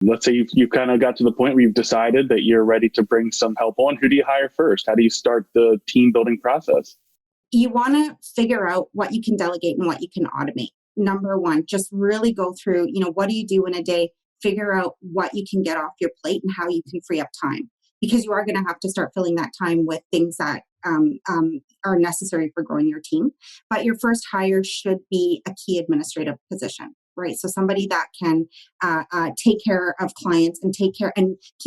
Let's say you've kind of got to the point where you've decided that you're ready to bring some help on. Who do you hire first? How do you start the team building process? You want to figure out what you can delegate and what you can automate. Number one, just really go through, what do you do in a day? Figure out what you can get off your plate and how you can free up time, because you are going to have to start filling that time with things that are necessary for growing your team. But your first hire should be a key administrative position, right? So somebody that can take care of clients and keep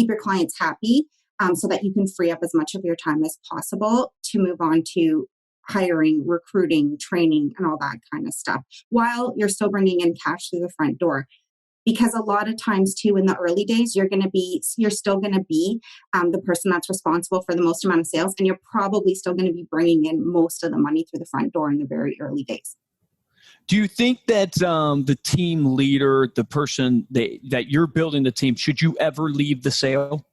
your clients happy, so that you can free up as much of your time as possible to move on to hiring, recruiting, training, and all that kind of stuff, while you're still bringing in cash through the front door. Because a lot of times too, in the early days, you're still going to be the person that's responsible for the most amount of sales, and you're probably still going to be bringing in most of the money through the front door in the very early days. Do you think that the team leader, the person that you're building the team, should you ever leave the sale,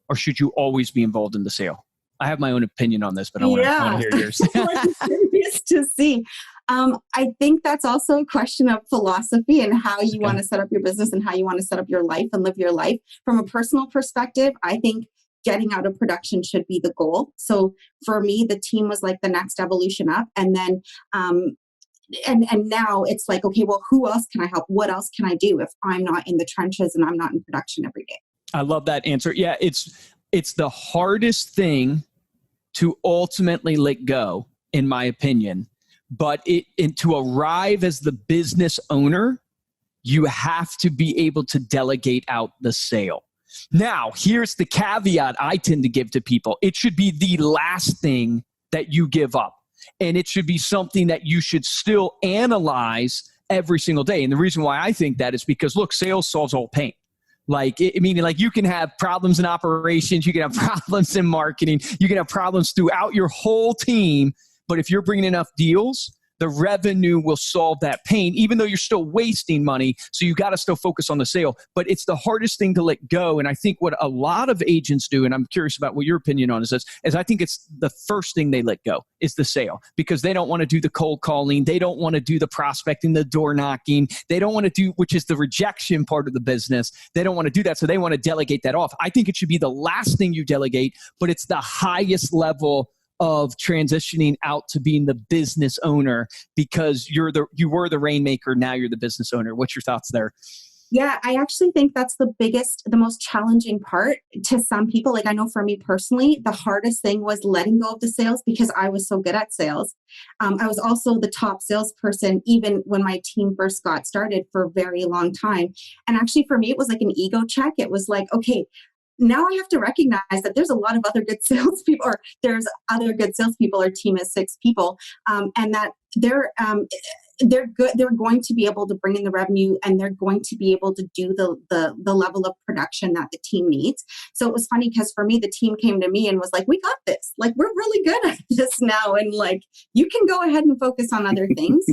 or should you always be involved in the sale? I have my own opinion on this, but I want to hear yours. I'm curious to see. I think that's also a question of philosophy and how you want to set up your business and how you want to set up your life and live your life. From a personal perspective, I think getting out of production should be the goal. So for me, the team was like the next evolution up. And then, and now it's like, okay, well, who else can I help? What else can I do if I'm not in the trenches and I'm not in production every day? I love that answer. Yeah, it's the hardest thing to ultimately let go, in my opinion. But to arrive as the business owner, you have to be able to delegate out the sale. Now, here's the caveat I tend to give to people. It should be the last thing that you give up. And it should be something that you should still analyze every single day. And the reason why I think that is because, look, sales solves all pain. Meaning you can have problems in operations, you can have problems in marketing, you can have problems throughout your whole team. But if you're bringing enough deals, the revenue will solve that pain, even though you're still wasting money. So you got to still focus on the sale. But it's the hardest thing to let go. And I think what a lot of agents do, and I'm curious about what your opinion on this is I think it's the first thing they let go is the sale, because they don't want to do the cold calling. They don't want to do the prospecting, the door knocking. They don't want to do, which is the rejection part of the business. They don't want to do that. So they want to delegate that off. I think it should be the last thing you delegate, but it's the highest level of transitioning out to being the business owner, because you were the rainmaker. Now you're the business owner. What's your thoughts there? Yeah, I actually think that's the most challenging part to some people. Like, I know for me personally, the hardest thing was letting go of the sales, because I was so good at sales. I was also the top salesperson, even when my team first got started, for a very long time. And actually for me, it was like an ego check. It was like, okay, now I have to recognize that there's a lot of other good salespeople, or there's other good salespeople. Our team is 6 people, and that they're good. They're going to be able to bring in the revenue, and they're going to be able to do the level of production that the team needs. So it was funny, because for me, the team came to me and was like, "We got this. Like, we're really good at this now, and like, you can go ahead and focus on other things."